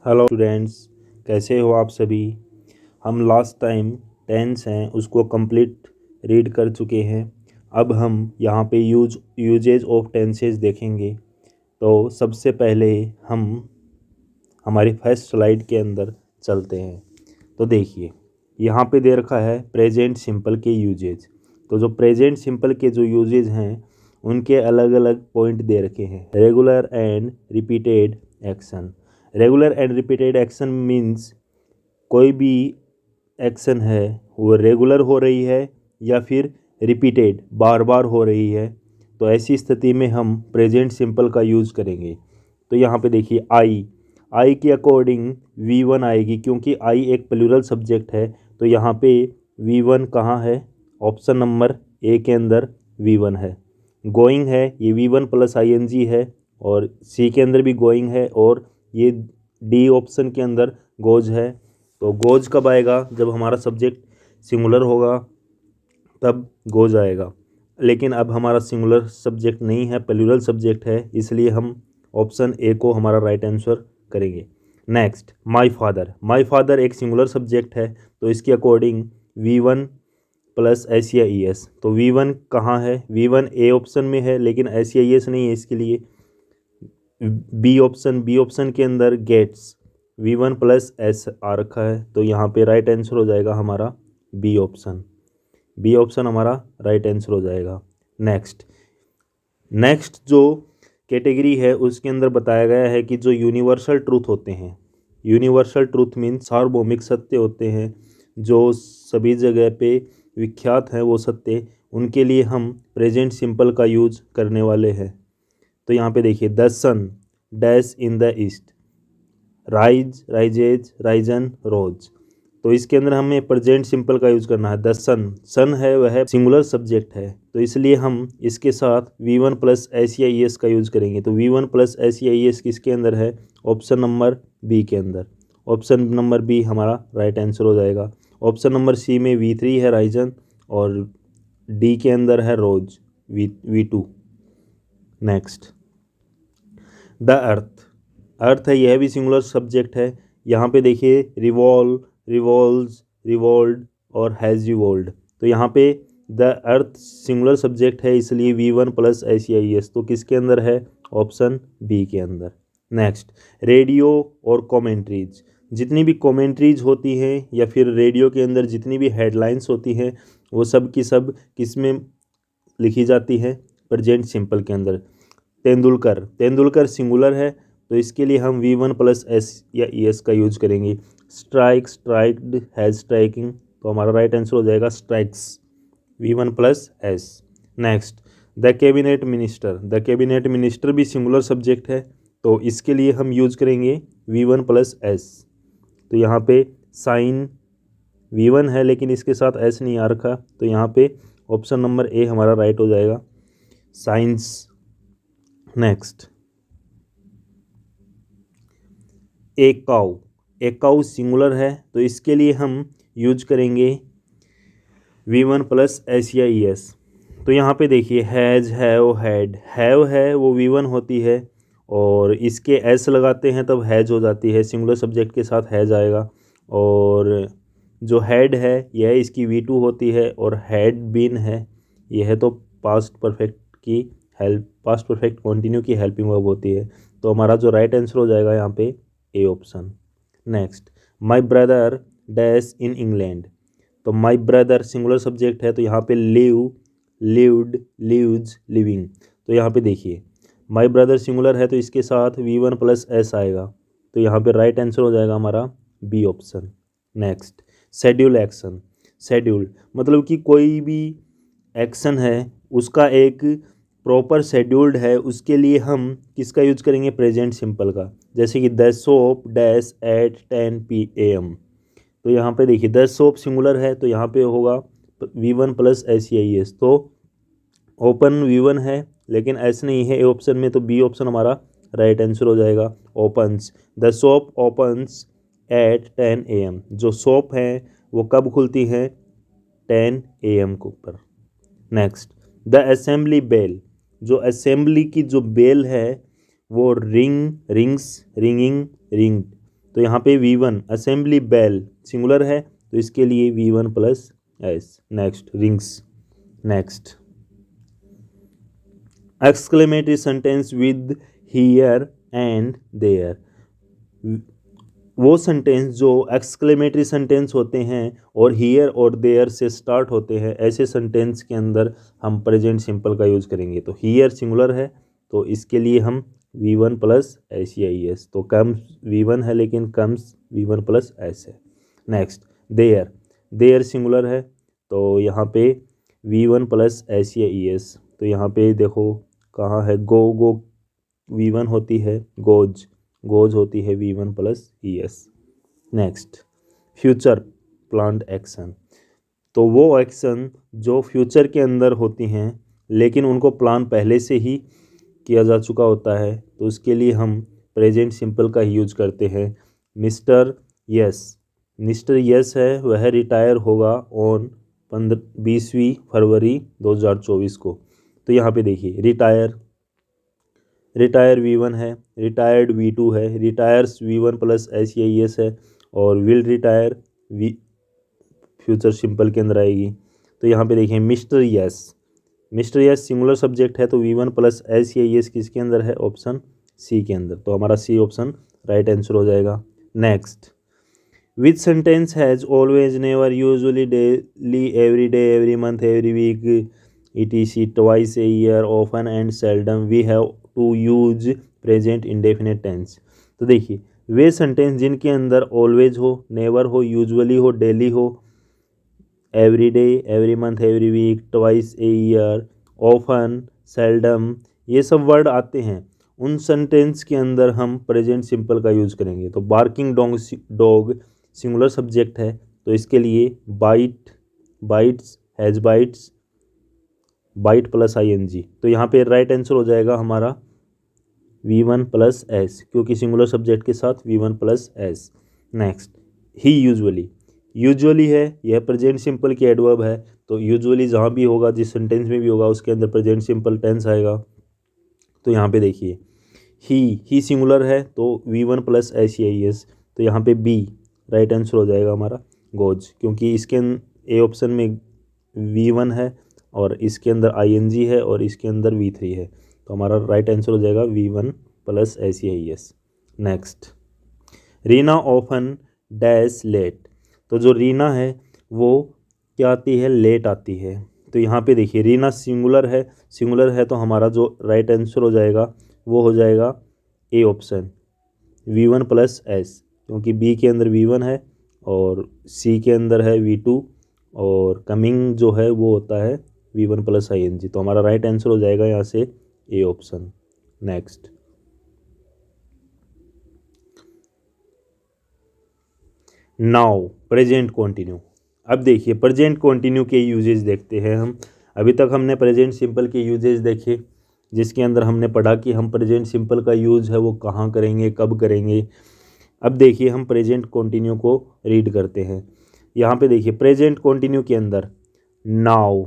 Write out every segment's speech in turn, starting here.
Hello students, कैसे हो आप सभी। हम लास्ट टाइम टेंस हैं उसको कंप्लीट रीड कर चुके हैं। अब हम यहाँ पे यूजेज ऑफ टेंसेस देखेंगे। तो सबसे पहले हम हमारी फर्स्ट स्लाइड के अंदर चलते हैं। तो देखिए, यहाँ पे दे रखा है प्रेजेंट सिंपल के यूजेज। तो जो प्रेजेंट सिंपल के जो यूजेज हैं उनके अलग अलग पॉइंट दे रखे हैं। Regular and repeated action. Regular and repeated action means कोई भी एक्शन है वो रेगुलर हो रही है या फिर रिपीटेड बार बार हो रही है। तो ऐसी स्थिति में हम प्रेजेंट सिंपल का यूज़ करेंगे। तो यहाँ पे देखिए, आई के अकॉर्डिंग V1 आएगी, क्योंकि आई एक प्लूरल सब्जेक्ट है। तो यहाँ पे V1 कहाँ है? ऑप्शन नंबर ए के अंदर V1 है। गोइंग है, ये V1 प्लस ING है, और सी के अंदर भी गोइंग है, और ये डी ऑप्शन के अंदर गोज है। तो गोज कब आएगा? जब हमारा सब्जेक्ट सिंगुलर होगा तब गोज आएगा। लेकिन अब हमारा सिंगुलर सब्जेक्ट नहीं है, प्लूरल सब्जेक्ट है, इसलिए हम ऑप्शन ए को हमारा राइट आंसर करेंगे। नेक्स्ट, माई फादर एक सिंगुलर सब्जेक्ट है, तो इसके अकॉर्डिंग V1 प्लस SEIS। तो V1 कहाँ है? V1 ए ऑप्शन में है, लेकिन SEIS नहीं है, इसके लिए बी ऑप्शन के अंदर गेट्स V1 प्लस S आ रखा है। तो यहाँ पे राइट आंसर हो जाएगा हमारा बी ऑप्शन हमारा राइट आंसर हो जाएगा। नेक्स्ट जो कैटेगरी है उसके अंदर बताया गया है कि जो यूनिवर्सल ट्रूथ होते हैं, यूनिवर्सल ट्रूथ मीन्स सार्वभौमिक सत्य होते हैं, जो सभी जगह पे विख्यात हैं वो सत्य, उनके लिए हम प्रेजेंट सिंपल का यूज करने वाले हैं। तो यहाँ पे देखिए, the sun dash in the east, rises risen rose. तो इसके अंदर हमें प्रेजेंट सिंपल का यूज करना है। द सन है वह सिंगुलर सब्जेक्ट है, तो इसलिए हम इसके साथ V1 प्लस SEIS का यूज करेंगे। तो V1 प्लस SEIS किसके अंदर है? ऑप्शन नंबर बी के अंदर। ऑप्शन नंबर बी हमारा राइट आंसर हो जाएगा। ऑप्शन नंबर सी में V3 है राइजन, और डी के अंदर है रोज V2। नेक्स्ट, द अर्थ है, यह भी सिंगुलर सब्जेक्ट है। यहाँ पे देखिए, रिवॉल्व्ड और हैज़ रिवॉल्व्ड। तो यहाँ पे द अर्थ सिंगुलर सब्जेक्ट है, इसलिए V1 प्लस SEIS तो किसके अंदर है? ऑप्शन बी के अंदर। नेक्स्ट, रेडियो और कमेंट्रीज। जितनी भी कमेंट्रीज होती हैं या फिर रेडियो के अंदर जितनी भी हेडलाइंस होती हैं वो सब की सब किस में लिखी जाती है? प्रेजेंट सिंपल के अंदर। तेंदुलकर सिंगुलर है, तो इसके लिए हम V1 प्लस S या ES का यूज करेंगे। स्ट्राइक्ड, हैज स्ट्राइकिंग, तो हमारा राइट आंसर हो जाएगा strikes, V1 plus S। Next, the cabinet minister भी सिंगुलर सब्जेक्ट है, तो इसके लिए हम यूज करेंगे V1 प्लस S। तो यहाँ पे साइन V1 है, लेकिन इसके साथ S नहीं आ रखा, तो यहाँ पे ऑप्शन नंबर ए हमारा राइट हो जाएगा, साइंस। नेक्स्ट, एक काउ सिंगुलर है, तो इसके लिए हम यूज करेंगे V1 प्लस SEIS। तो यहाँ पे देखिए, हैज़, हैव है वो V1 होती है, और इसके S लगाते हैं तब हैज हो जाती है, सिंगुलर सब्जेक्ट के साथ हैज आएगा। और जो हैड है यह इसकी V2 होती है, और हैड बीन है यह तो पास्ट परफेक्ट कंटिन्यू की हेल्पिंग वर्ब होती है। तो हमारा जो राइट आंसर हो जाएगा यहाँ पे ए option. Next, my brother dash in England. तो माई ब्रदर सिंगुलर सब्जेक्ट है, तो यहाँ पे लिव्ड, लिव्स, लिविंग। तो यहाँ पे देखिए, माई ब्रदर सिंगुलर है, तो इसके साथ V1 प्लस S आएगा, तो यहाँ पे राइट आंसर हो जाएगा हमारा बी ऑप्शन। नेक्स्ट, शेड्यूल मतलब कि कोई भी एक्शन है उसका एक प्रॉपर शेड्यूल्ड है, उसके लिए हम किसका यूज करेंगे? प्रेजेंट सिंपल का। जैसे कि the soap dash at 10 PM। तो यहाँ पे देखिए, द सोप सिंगुलर है, तो यहाँ पे होगा V1 प्लस SEIS। तो ओपन V1 है, लेकिन S नहीं है ए ऑप्शन में, तो बी ऑप्शन हमारा राइट आंसर हो जाएगा, opens. The shop opens at 10 AM। जो शॉप है वो कब खुलती है? 10 AM के ऊपर। Next, the assembly bell. जो असेंबली की जो बेल है वो रिंगिंग, रिंग्ड। तो यहाँ पे V1 असेंबली बेल सिंगुलर है, तो इसके लिए V1 plus S. Next rings. Next exclamatory sentence with here and there. वो सेंटेंस जो एक्सक्लेमेटरी सेंटेंस होते हैं और हियर और देयर से स्टार्ट होते हैं, ऐसे सेंटेंस के अंदर हम प्रेजेंट सिंपल का यूज़ करेंगे। तो हियर सिंगुलर है, तो इसके लिए हम V1 प्लस एस या ई एस। तो कम्स V1 है लेकिन कम्स V1 प्लस एस है। Next there. देयर सिंगुलर है, तो यहाँ पे V1 प्लस एस या ई एस। तो यहाँ पे देखो कहाँ है, गो गो V1 होती है, गोज गोज होती है V1 प्लस ई S. Next future planned action. तो वो एक्शन जो फ्यूचर के अंदर होती हैं लेकिन उनको प्लान पहले से ही किया जा चुका होता है, तो उसके लिए हम प्रेजेंट सिंपल का ही यूज करते हैं। Mister yes. मिस्टर यस है वह रिटायर होगा ऑन 20वीं फरवरी 2024 को। तो यहाँ पे देखिए रिटायर V1 है, रिटायर्ड V2 है, रिटायर्स V1 प्लस एस या ई एस है, और will retire we future simple के अंदर आएगी। तो यहाँ पे देखिए mister yes. Mister yes singular subject है, तो V1 प्लस एस या ई एस किसके अंदर है, ऑप्शन सी के अंदर। तो हमारा सी ऑप्शन राइट आंसर हो जाएगा। Next which sentence has always never usually daily every day every month every week etc twice a year often and seldom we have to use present indefinite tense। तो देखिए वे sentence जिनके अंदर always हो, never हो, usually हो, daily हो, every day, every month, every week, twice a year, often, seldom, ये सब वर्ड आते हैं, उन सेंटेंस के अंदर हम प्रेजेंट सिंपल का यूज़ करेंगे। तो बार्किंग डॉग सिंगुलर सब्जेक्ट है, तो इसके लिए bite, bites, has bites, bite plus ING। तो यहाँ पे राइट आंसर हो जाएगा हमारा V1 प्लस एस, क्योंकि सिंगुलर सब्जेक्ट के साथ V1 प्लस एस। नेक्स्ट ही यूजुअली है, यह प्रेजेंट सिंपल की एडवर्ब है, तो यूजुअली जहाँ भी होगा, जिस सेंटेंस में भी होगा, उसके अंदर प्रेजेंट सिंपल टेंस आएगा। तो यहाँ पे देखिए ही सिंगुलर है, तो V1 प्लस एस या ई एस। तो यहाँ पे बी राइट आंसर हो जाएगा हमारा गोज, क्योंकि इसके ए ऑप्शन में V1 है और इसके अंदर ING है और इसके अंदर V3 है। तो हमारा राइट आंसर हो जाएगा V1 प्लस एस या E S. Next Reena often dash late. तो जो रीना है वो क्या आती है, लेट आती है। तो यहाँ पे देखिए रीना सिंगुलर है, तो हमारा जो राइट आंसर हो जाएगा वो हो जाएगा A option V1 plus S, क्योंकि बी के अंदर V1 है और सी के अंदर है V2 और कमिंग जो है वो होता है V1 प्लस ING। तो हमारा राइट आंसर हो जाएगा यहाँ से ए option. Next now present continue. अब देखिए प्रेजेंट कंटिन्यू के यूजेज देखते हैं हम। अभी तक हमने प्रेजेंट सिंपल के यूजेज देखे, जिसके अंदर हमने पढ़ा कि हम प्रेजेंट सिंपल का यूज़ है वो कहाँ करेंगे, कब करेंगे। अब देखिए हम प्रेजेंट कंटिन्यू को रीड करते हैं। यहाँ पे देखिए प्रेजेंट कंटिन्यू के अंदर नाउ,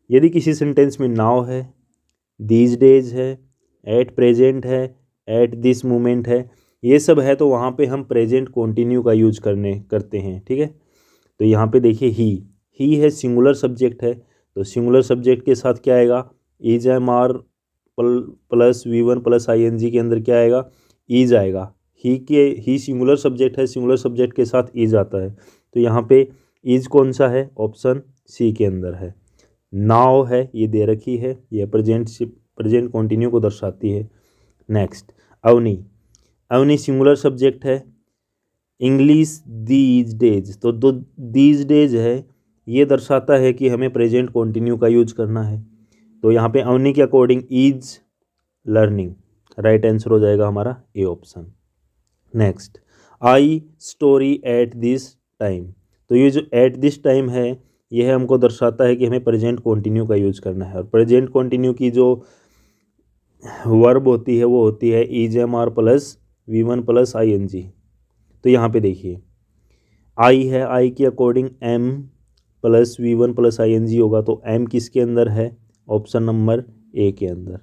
यदि किसी सेंटेंस में नाउ है, दीज डेज है, एट प्रेजेंट है, एट दिस मोमेंट है, ये सब है, तो वहाँ पे हम प्रेजेंट कंटिन्यू का यूज करते हैं। ठीक है, तो यहाँ पे देखिए ही है, सिंगुलर सब्जेक्ट है, तो सिंगुलर सब्जेक्ट के साथ क्या आएगा, is am are plus V1 plus ING के अंदर क्या आएगा, इज आएगा। ही सिंगुलर सब्जेक्ट है, सिंगुलर सब्जेक्ट के साथ इज आता है, तो यहाँ पे इज कौन सा है, ऑप्शन सी के अंदर है। नाउ है, ये दे रखी है, ये प्रेजेंट कंटिन्यू को दर्शाती है। नेक्स्ट अवनी सिंगुलर सब्जेक्ट है, इंग्लिश दीज डेज, तो दो दीज डेज है, ये दर्शाता है कि हमें प्रेजेंट कंटिन्यू का यूज करना है। तो यहाँ पे अवनी के according is learning, right answer हो जाएगा हमारा ए option. Next I story at this time, तो ये जो एट दिस टाइम है यह हमको दर्शाता है कि हमें प्रेजेंट कंटिन्यू का यूज करना है। और प्रेजेंट कंटिन्यू की जो वर्ब होती है वो होती है is am are plus V1 plus ING। तो यहाँ पे देखिए आई है, आई के according am plus V1 plus ING होगा, तो एम किसके अंदर है, ऑप्शन नंबर ए के अंदर,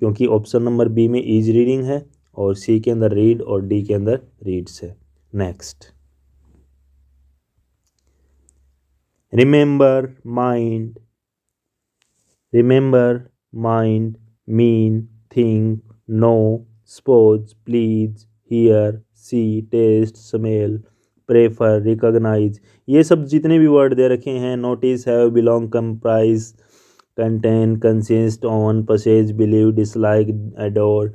क्योंकि ऑप्शन नंबर बी में इज रीडिंग है और सी के अंदर रीड और डी के अंदर रीड्स है। Next, remember, mind, remember, mind, mean, think, know, suppose, please, hear, see, taste, smell, prefer, recognise, ये सब जितने भी वर्ड दे रखे हैं, notice, have, belong, comprise, contain, consist, on, possess, believe, dislike, adore,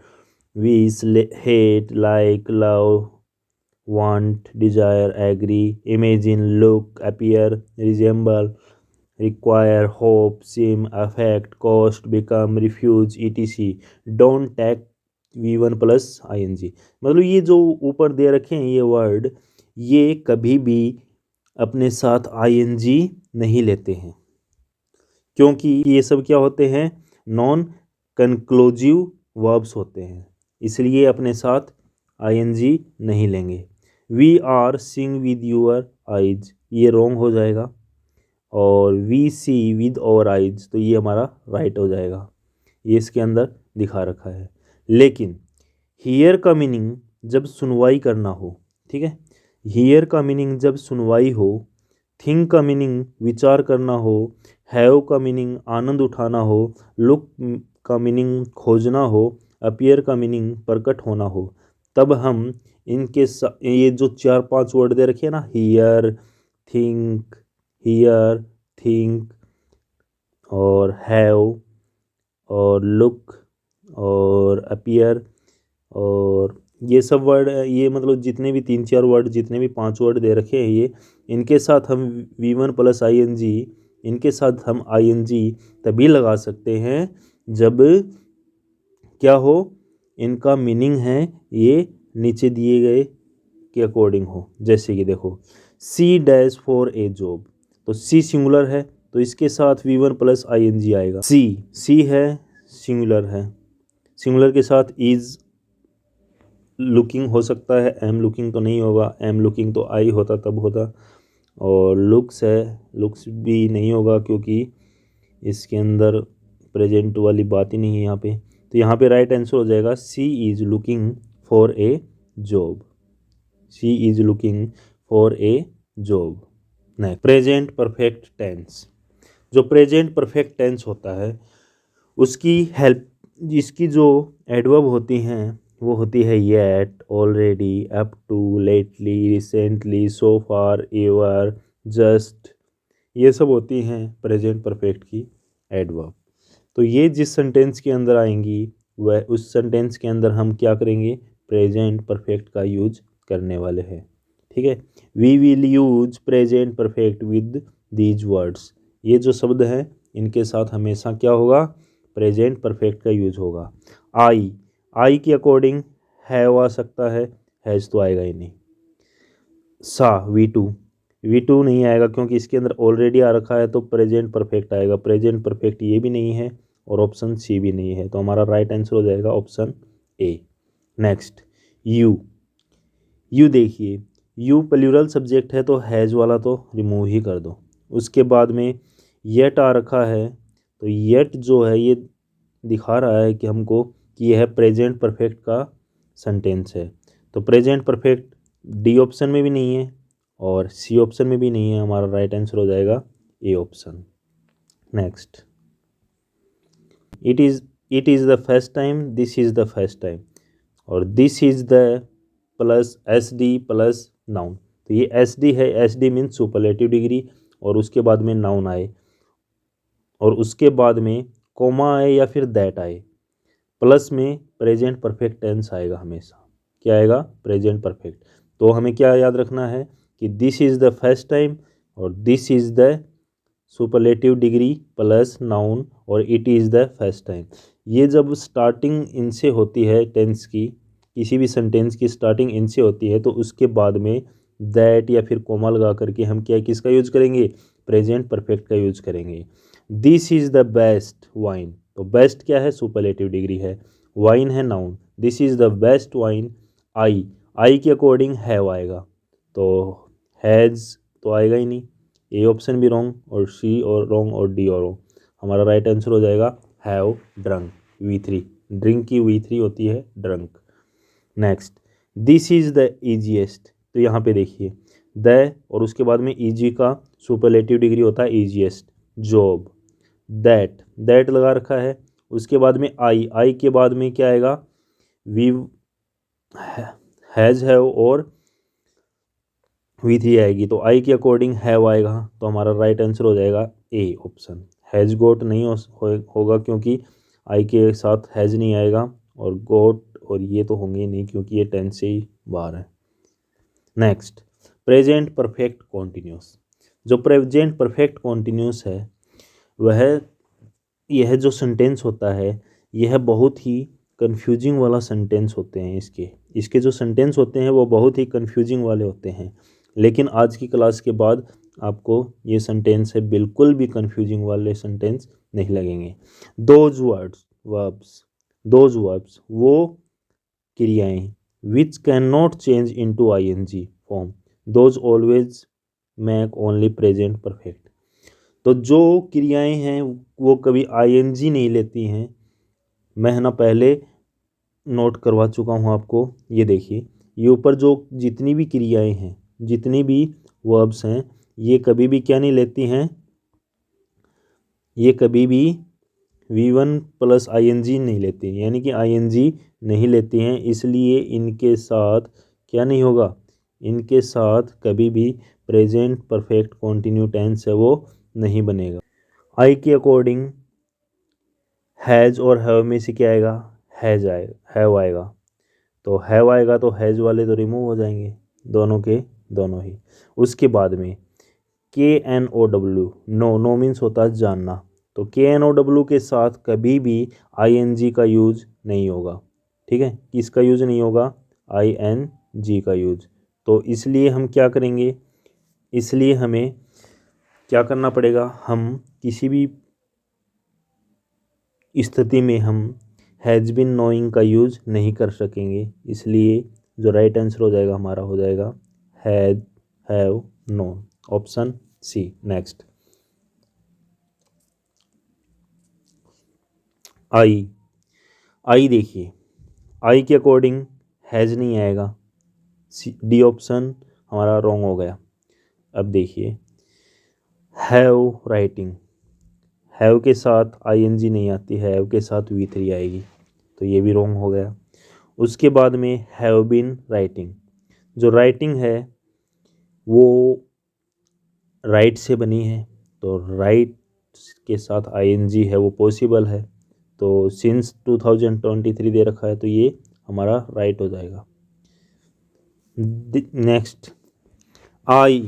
wish, hate, like, love, want, desire, agree, imagine, look, appear, resemble, require, hope, seem, affect, cost, become, refuse, etc. don't tag V1 plus ing। मतलब ये जो ऊपर दे रखे हैं ये word, ये कभी भी अपने साथ ing नहीं लेते हैं, क्योंकि ये सब क्या होते हैं, नॉन कंक्लूसिव वर्ब्स होते हैं, इसलिए अपने साथ ing नहीं लेंगे। We are seeing with your eyes, ये रॉन्ग हो जाएगा, और we see with our eyes, तो ये हमारा राइट हो जाएगा, ये इसके अंदर दिखा रखा है। लेकिन हियर का मीनिंग जब सुनवाई करना हो, ठीक है, हियर का मीनिंग जब सुनवाई हो, थिंक का मीनिंग विचार करना हो, हैव का मीनिंग आनंद उठाना हो, लुक का मीनिंग खोजना हो, अपीयर का मीनिंग प्रकट होना हो, तब हम इनके ये जो 4-5 वर्ड दे रखे हैं ना, हियर, थिंक और हैव और लुक और अपीयर, और ये सब वर्ड, ये मतलब जितने भी 3-4 वर्ड, जितने भी 5 वर्ड दे रखे हैं, ये इनके साथ हम V1 प्लस ing, इनके साथ हम ing तभी लगा सकते हैं जब क्या हो, इनका मीनिंग है ये नीचे दिए गए के अकॉर्डिंग हो। जैसे कि देखो, see dash for a job, तो सी सिंगुलर है तो इसके साथ V1 प्लस ing आएगा। सी है, सिंगुलर है, सिंगुलर के साथ इज लुकिंग हो सकता है, एम लुकिंग तो नहीं होगा, एम लुकिंग तो आई होता तब होता, और लुक्स है, लुक्स भी नहीं होगा क्योंकि इसके अंदर प्रेजेंट वाली बात ही नहीं है यहाँ पे, तो यहाँ पे राइट आंसर हो जाएगा she is looking for a job, she is looking for a job. Next, present perfect tense, जो प्रेजेंट परफेक्ट टेंस होता है उसकी हेल्प, जिसकी जो एडवर्ब होती हैं वो होती है yet, already, up to, lately, recently, so far, ever, just, ये सब होती हैं प्रेजेंट परफेक्ट की एडवर्ब। तो ये जिस सेंटेंस के अंदर आएंगी वह उस सेंटेंस के अंदर हम क्या करेंगे, प्रेजेंट परफेक्ट का यूज करने वाले हैं, ठीक है। We will use present perfect with these words, ये जो शब्द हैं इनके साथ हमेशा क्या होगा, प्रेजेंट परफेक्ट का यूज होगा। आई के अकॉर्डिंग हैव आ सकता है, हैज़ तो आएगा ही नहीं। सा, V2 नहीं आएगा क्योंकि इसके अंदर ऑलरेडी आ रखा है, तो प्रेजेंट परफेक्ट आएगा, प्रेजेंट परफेक्ट ये भी नहीं है और ऑप्शन सी भी नहीं है, तो हमारा राइट आंसर हो जाएगा ऑप्शन ए। नेक्स्ट, यू देखिए, यू प्लूरल सब्जेक्ट है तो हैज़ वाला तो रिमूव ही कर दो, उसके बाद में येट आ रखा है, तो येट जो है ये दिखा रहा है कि हमको कि यह प्रेजेंट परफेक्ट का सेंटेंस है, तो प्रेजेंट परफेक्ट डी ऑप्शन में भी नहीं है और सी ऑप्शन में भी नहीं है, हमारा राइट आंसर हो जाएगा A option. Next, it is the first time, this is the first time, और this is the plus S D plus noun, तो ये एस डी है, S D means superlative degree, और उसके बाद में नाउन आए और उसके बाद में कोमा आए या फिर दैट आए, प्लस में प्रेजेंट परफेक्ट टेंस आएगा हमेशा, क्या आएगा, प्रेजेंट परफेक्ट। तो हमें क्या याद रखना है कि this is the first time और this is the superlative degree plus noun और it is the first time, ये जब स्टार्टिंग इनसे होती है टेंस की, किसी भी सेंटेंस की स्टार्टिंग इनसे होती है, तो उसके बाद में दैट या फिर कोमा लगा करके हम क्या किसका यूज करेंगे, प्रेजेंट परफेक्ट का यूज करेंगे। This is the best wine, तो बेस्ट क्या है, सुपरलेटिव डिग्री है, वाइन है noun, this is the best wine. I के अकॉर्डिंग हैव आएगा, तो हैज़ तो आएगा ही नहीं, ए ऑप्शन भी रॉन्ग और सी और रॉन्ग और डी और रॉन्ग, हमारा राइट आंसर हो जाएगा हैव ड्रंक, V3, ड्रिंक की V3 होती है drunk. Next, this is the easiest, तो यहाँ पे देखिए द और उसके बाद में ईजी का सुपरलेटिव डिग्री होता है ईजीएस्ट, जॉब, दैट लगा रखा है। उसके बाद में आई के बाद में क्या आएगा, वी, हैज़, हैव और V3 आएगी, तो आई के अकॉर्डिंग हैव आएगा, तो हमारा राइट आंसर हो जाएगा ए ऑप्शन। हैज़ गोट नहीं होगा क्योंकि आई के साथ हैज़ नहीं आएगा, और गोट और ये तो होंगे नहीं क्योंकि ये टेंस से ही बाहर है। Next, present perfect continuous. जो प्रेजेंट परफेक्ट कॉन्टिन्यूस है वह, यह जो सेंटेंस होता है यह बहुत ही कंफ्यूजिंग वाला सेंटेंस होते हैं। इसके जो सेंटेंस होते हैं वो बहुत ही कंफ्यूजिंग वाले होते हैं, लेकिन आज की क्लास के बाद आपको ये सेंटेंस है बिल्कुल भी कंफ्यूजिंग वाले सेंटेंस नहीं लगेंगे। दोज वर्ब्स वो क्रियाएं which can not change into ING form, those always make only present perfect. तो जो क्रियाएं हैं वो कभी आईएनजी नहीं लेती हैं। मैं है ना पहले नोट करवा चुका हूँ आपको, ये देखिए ये ऊपर जो जितनी भी क्रियाएं हैं, जितनी भी वर्ब्स हैं, ये कभी भी क्या नहीं लेती हैं, ये कभी भी V1 प्लस आईएनजी नहीं लेती, यानी कि आईएनजी नहीं लेती हैं, इसलिए इनके साथ क्या नहीं होगा, इनके साथ कभी भी प्रेजेंट परफेक्ट कॉन्टिन्यू टेंस है वो नहीं बनेगा। आई के अकॉर्डिंग हैज़ और हैव में से क्या आएगा, हैव आएगा, तो हैव आएगा तो हैज़ वाले तो रिमूव हो जाएंगे, दोनों के दोनों ही। उसके बाद में KNOW, नो मीन्स होता है जानना, तो KNOW के साथ कभी भी ING का यूज नहीं होगा, ठीक है, किसका यूज नहीं होगा, ING का यूज। तो इसलिए हम क्या करेंगे, इसलिए हमें क्या करना पड़ेगा, हम किसी भी स्थिति में हम हैज़ बीन नोइंग का यूज नहीं कर सकेंगे, इसलिए जो राइट आंसर हो जाएगा हमारा हो जाएगा had, have, known, option C. Next, I देखिए आई के अकॉर्डिंग हैज़ नहीं आएगा, डी ऑप्शन हमारा रॉन्ग हो गया। अब देखिए हैव राइटिंग, हैव के साथ ING नहीं आती, हैव के साथ V3 आएगी, तो ये भी रॉन्ग हो गया। उसके बाद में हैव बीन राइटिंग, जो राइटिंग है वो राइट से बनी है, तो राइट के साथ ING है वो पॉसिबल है, तो सिंस 2023 दे रखा है तो ये हमारा राइट हो जाएगा। Next, I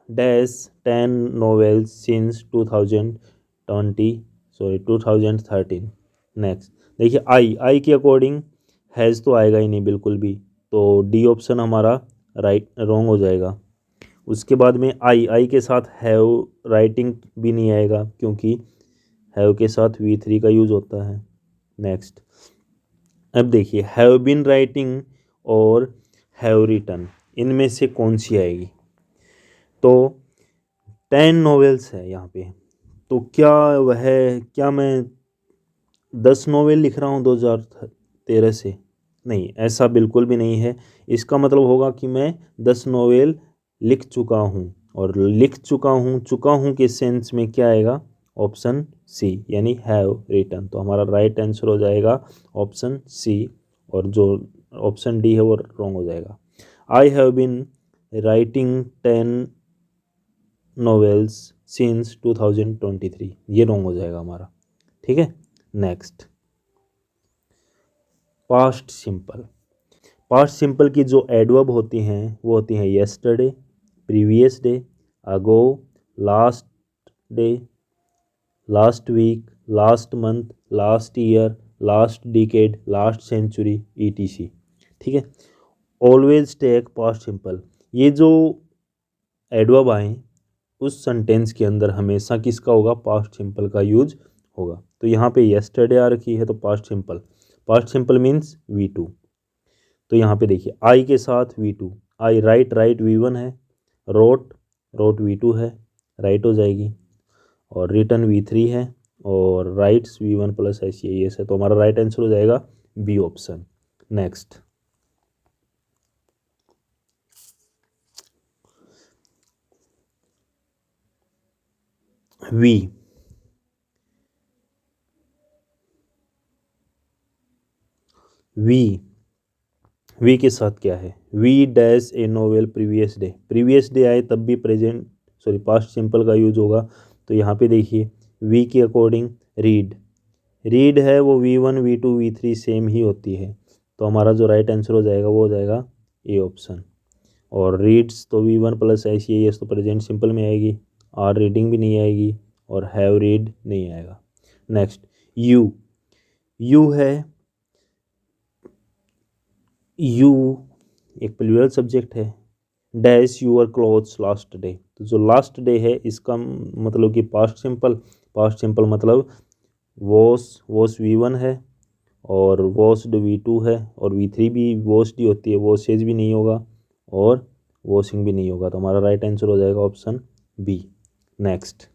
dash 10 novels since 2013। Next देखिए आई के अकॉर्डिंग हैज़ तो आएगा ही नहीं बिल्कुल भी, तो डी ऑप्शन हमारा राइट रॉन्ग हो जाएगा। उसके बाद में आई के साथ हैव राइटिंग भी नहीं आएगा क्योंकि हैव के साथ V3 का यूज होता है। नेक्स्ट, अब देखिए हैव बीन राइटिंग और हैव रिटन, इनमें से कौन सी आएगी, तो 10 नॉवेल्स है यहाँ पे, तो क्या मैं 10 नॉवेल लिख रहा हूँ 2013 से, नहीं, ऐसा बिल्कुल भी नहीं है। इसका मतलब होगा कि मैं 10 नॉवेल लिख चुका हूँ, और लिख चुका हूँ के सेंस में क्या आएगा, ऑप्शन सी, यानी हैव रिटन, तो हमारा राइट आंसर हो जाएगा ऑप्शन सी, और जो ऑप्शन डी है वो रॉन्ग हो जाएगा। I have been writing 10 novels since 2023, ये रॉन्ग हो जाएगा हमारा, ठीक है। नेक्स्ट, पास्ट सिंपल की जो एडवर्ब होती हैं वो होती हैं yesterday, previous day, ago, last day, last week, last month, last year, last decade, last century, ETC, ठीक है। ऑलवेज टेक पास्ट सिंपल, ये जो एडवर्ब आए उस सेंटेंस के अंदर हमेशा किसका होगा, पास्ट सिंपल का यूज होगा। तो यहाँ पे येस्टरडे आ रखी है तो पास्ट सिंपल मीन्स V2, तो यहाँ पे देखिए आई के साथ V2, आई राइट V1 है, रोट V2 है, राइट हो जाएगी, और रिटर्न V3 है, और राइट्स V1 प्लस SES है, तो हमारा राइट आंसर हो जाएगा B option. Next, we we we के साथ क्या है, we dash a novel previous day आए तब भी प्रेजेंट सॉरी पास्ट सिंपल का यूज होगा। तो यहाँ पे देखिए वी के अकॉर्डिंग रीड है वो V1 V2 V3 सेम ही होती है। तो हमारा जो राइट आंसर हो जाएगा वो हो जाएगा ए ऑप्शन। और रीड्स तो V1 प्लस ICAS तो प्रेजेंट सिंपल में आएगी, आर रीडिंग भी नहीं आएगी और हैव रीड नहीं आएगा। नेक्स्ट यू है, यू एक प्लूरल सब्जेक्ट है। Dash your clothes last day, तो जो लास्ट डे है इसका मतलब कि पास्ट सिंपल मतलब वॉश V1 है और वॉश्ड V2 है और V3 भी वॉश्ड ही होती है, वॉशेज भी नहीं होगा और वॉशिंग भी नहीं होगा। तो हमारा राइट आंसर हो जाएगा ऑप्शन बी। नेक्स्ट,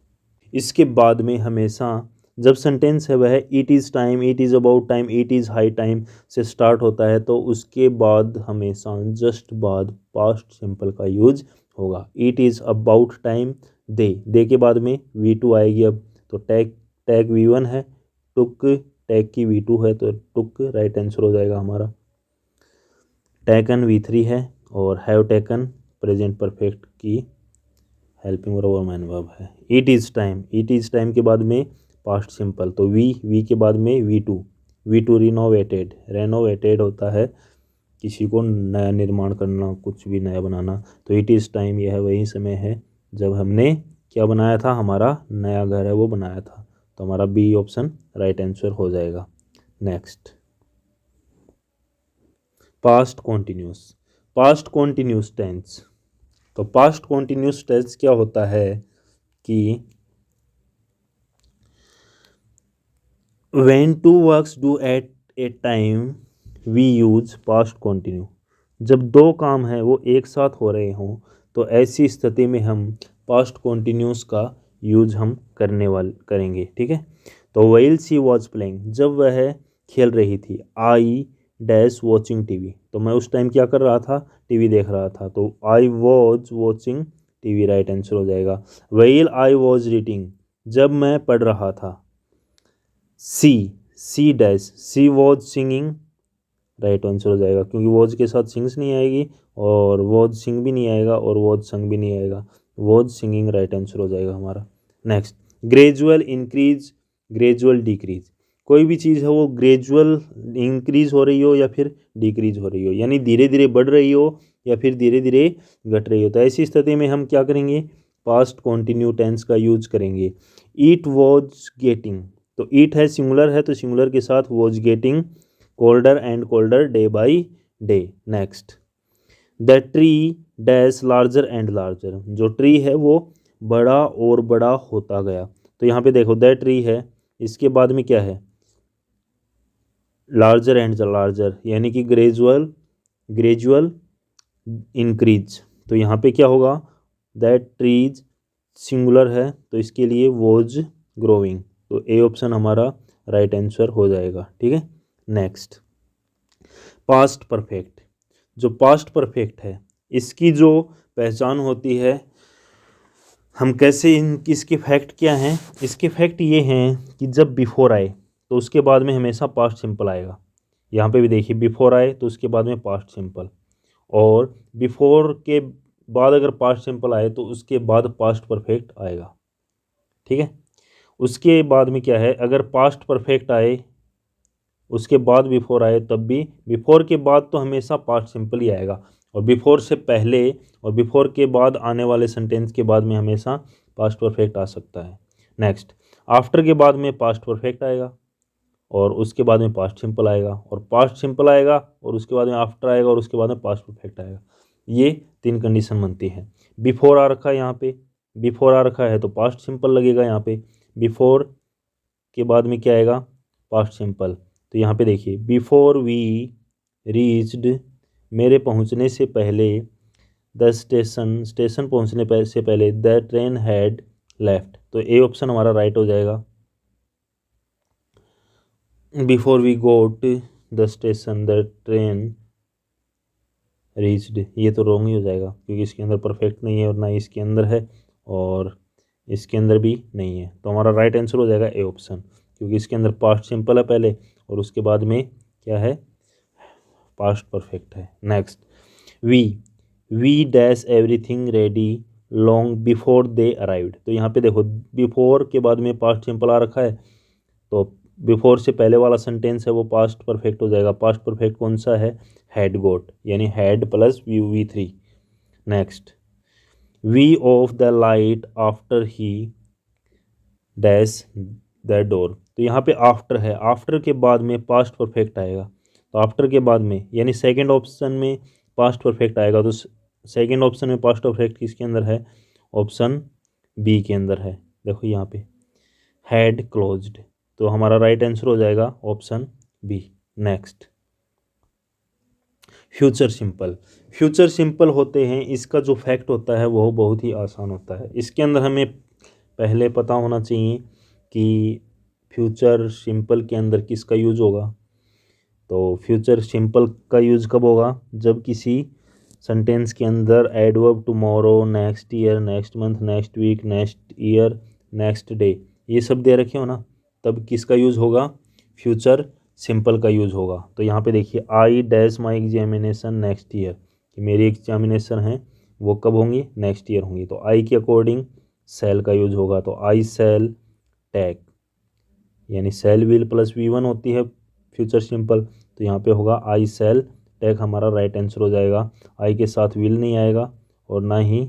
इसके बाद में हमेशा जब सेंटेंस है वह it is time, it is about time, it is high time से स्टार्ट होता है तो उसके बाद हमेशा जस्ट बाद पास्ट सिंपल का यूज होगा। इट इज़ अबाउट टाइम दे के बाद में V2 आएगी। अब तो टैग V1 है, टुक टैग की V2 है तो टुक राइट आंसर हो जाएगा हमारा। टेकन V3 है और हैव टेकन प्रेजेंट परफेक्ट की हेल्पिंग वर्ब मैन वर्ब है। इट इज़ टाइम के बाद में पास्ट सिंपल तो वी के बाद में V2 रेनोवेटेड होता है किसी को नया निर्माण करना, कुछ भी नया बनाना। तो इट इज़ टाइम यह वही समय है जब हमने क्या बनाया था, हमारा नया घर है वो बनाया था। तो हमारा बी ऑप्शन राइट आंसर हो जाएगा। Next, past continuous tense. तो पास्ट कॉन्टिन्यूस टेंस क्या होता है कि when two works do at a time we use past continue. जब दो काम हैं वो एक साथ हो रहे हों तो ऐसी स्थिति में हम पास्ट कॉन्टिन्यूस का यूज हम करेंगे। ठीक है, तो व्हाइल शी वॉज प्लेइंग, जब वह खेल रही थी, आई डैश वॉचिंग टीवी, तो मैं उस टाइम क्या कर रहा था, टीवी देख रहा था। तो I was watching TV right answer हो जाएगा। व्हाइल आई वॉज रीडिंग, जब मैं पढ़ रहा था। She dash she was singing right answer हो जाएगा क्योंकि वॉज के साथ सिंग्स नहीं आएगी और वॉज सिंग भी नहीं आएगा और वॉज संग भी नहीं आएगा, वॉज सिंगिंग राइट आंसर हो जाएगा हमारा। Next, gradual increase gradual decrease, कोई भी चीज़ है वो ग्रेजुअल इंक्रीज हो रही हो या फिर डिक्रीज हो रही हो, यानी धीरे धीरे बढ़ रही हो या फिर धीरे धीरे घट रही हो। तो ऐसी स्थिति में हम क्या करेंगे, पास्ट कॉन्टिन्यू टेंस का यूज करेंगे। ईट वॉज गेटिंग, तो ईट है सिंगुलर है तो सिंगुलर के साथ was getting colder and colder day by day. Next, the tree dash larger and larger, जो ट्री है वो बड़ा और बड़ा होता गया। तो यहाँ पे देखो द ट्री है, इसके बाद में क्या है, लार्जर एंड लार्जर यानी कि ग्रेजुअल इंक्रीज। तो यहाँ पे क्या होगा, दैट ट्रीज सिंगुलर है तो इसके लिए वॉज ग्रोइंग। तो ए ऑप्शन हमारा राइट आंसर हो जाएगा। ठीक है, नेक्स्ट, पास्ट परफेक्ट। जो पास्ट परफेक्ट है इसकी जो पहचान होती है, हम कैसे इसके फैक्ट क्या हैं, इसके फैक्ट ये हैं कि जब बिफोर आए तो उसके बाद में हमेशा पास्ट सिंपल आएगा। यहाँ पे भी देखिए बिफोर आए तो उसके बाद में पास्ट सिंपल, और बिफोर के बाद अगर पास्ट सिंपल आए तो उसके बाद पास्ट परफेक्ट आएगा। ठीक है, उसके बाद में क्या है, अगर पास्ट परफेक्ट आए उसके बाद बिफोर आए तब भी बिफोर के बाद तो हमेशा पास्ट सिंपल ही आएगा, और बिफोर से पहले और बिफोर के बाद आने वाले सेंटेंस के बाद में हमेशा पास्ट परफेक्ट आ सकता है। नेक्स्ट, आफ्टर के बाद में पास्ट परफेक्ट आएगा और उसके बाद में पास्ट सिंपल आएगा, और पास्ट सिंपल आएगा और उसके बाद में आफ्टर आएगा और उसके बाद में पास्ट परफेक्ट आएगा। ये तीन कंडीशन बनती है। बिफोर आ रखा है यहाँ पे, बिफोर आ रखा है तो पास्ट सिंपल लगेगा यहाँ पे, बिफोर के बाद में क्या आएगा, पास्ट सिंपल। तो यहाँ पे देखिए बिफोर वी रीच्ड, मेरे पहुँचने से पहले, द स्टेशन पहुँचने से पहले द ट्रेन हैड लेफ्ट। तो ए ऑप्शन हमारा राइट हो जाएगा। Before we got the station the train reached, ये तो रॉन्ग ही हो जाएगा क्योंकि इसके अंदर परफेक्ट नहीं है और ना ही इसके अंदर है, और इसके अंदर भी नहीं है, तो हमारा राइट आंसर हो जाएगा ए ऑप्शन, क्योंकि इसके अंदर पास्ट सिंपल है पहले और उसके बाद में क्या है, पास्ट परफेक्ट है। Next, we dash everything ready long before they arrived. तो यहाँ पे देखो बिफोर के बाद में पास्ट सिंपल आ रखा है, तो बिफोर से पहले वाला सेंटेंस है वो पास्ट परफेक्ट हो जाएगा। पास्ट परफेक्ट कौन सा है, हैड गोट, यानी had plus V3। Next, we off the light after he dash the door. तो यहाँ पे आफ्टर है, आफ्टर के बाद में पास्ट परफेक्ट आएगा, तो आफ्टर के बाद में यानी सेकंड ऑप्शन में पास्ट परफेक्ट आएगा, तो सेकंड ऑप्शन में पास्ट परफेक्ट किसके अंदर है, ऑप्शन बी के अंदर है। देखो यहाँ पे हैड क्लोज्ड, तो हमारा राइट आंसर हो जाएगा option B. Next, future simple. Future simple होते हैं, इसका जो फैक्ट होता है वो बहुत ही आसान होता है। इसके अंदर हमें पहले पता होना चाहिए कि फ्यूचर सिंपल के अंदर किसका यूज होगा। तो फ्यूचर सिंपल का यूज कब होगा, जब किसी सेंटेंस के अंदर adverb tomorrow, next year, next month, next week, next year, next day ये सब दे रखे हो ना, तब किसका यूज़ होगा, फ्यूचर सिंपल का यूज़ होगा। तो यहाँ पे देखिए I dash my examination next year, कि मेरी एग्जामिनेशन है वो कब होंगी, नेक्स्ट ईयर होंगी। तो आई के अकॉर्डिंग सेल का यूज होगा, तो आई सेल टेक, यानी सेल विल प्लस V1 होती है फ्यूचर सिंपल, तो यहाँ पे होगा आई सेल टेक, हमारा राइट आंसर हो जाएगा। आई के साथ विल नहीं आएगा और ना ही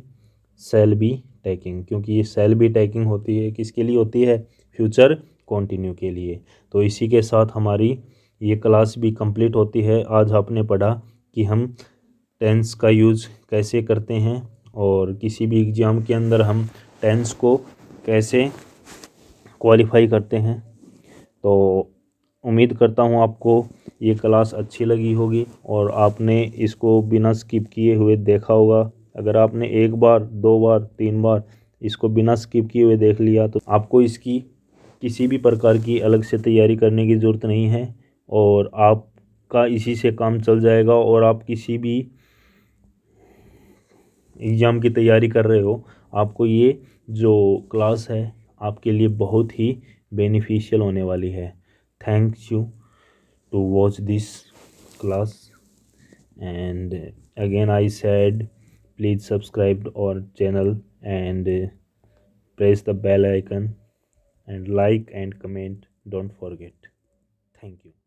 सेल बी टेकिंग, क्योंकि ये सेल बी टेकिंग होती है किसके लिए होती है, फ्यूचर कंटिन्यू के लिए। तो इसी के साथ हमारी ये क्लास भी कंप्लीट होती है। आज आपने पढ़ा कि हम टेंस का यूज़ कैसे करते हैं और किसी भी एग्ज़ाम के अंदर हम टेंस को कैसे क्वालिफाई करते हैं। तो उम्मीद करता हूँ आपको ये क्लास अच्छी लगी होगी और आपने इसको बिना स्किप किए हुए देखा होगा। अगर आपने एक बार, दो बार, तीन बार इसको बिना स्किप किए हुए देख लिया तो आपको इसकी किसी भी प्रकार की अलग से तैयारी करने की ज़रूरत नहीं है और आपका इसी से काम चल जाएगा। और आप किसी भी एग्ज़ाम की तैयारी कर रहे हो, आपको ये जो क्लास है आपके लिए बहुत ही बेनिफिशियल होने वाली है। Thanks you to watch this class and again I said please subscribe our channel and press the bell icon and like and comment, don't forget. Thank you.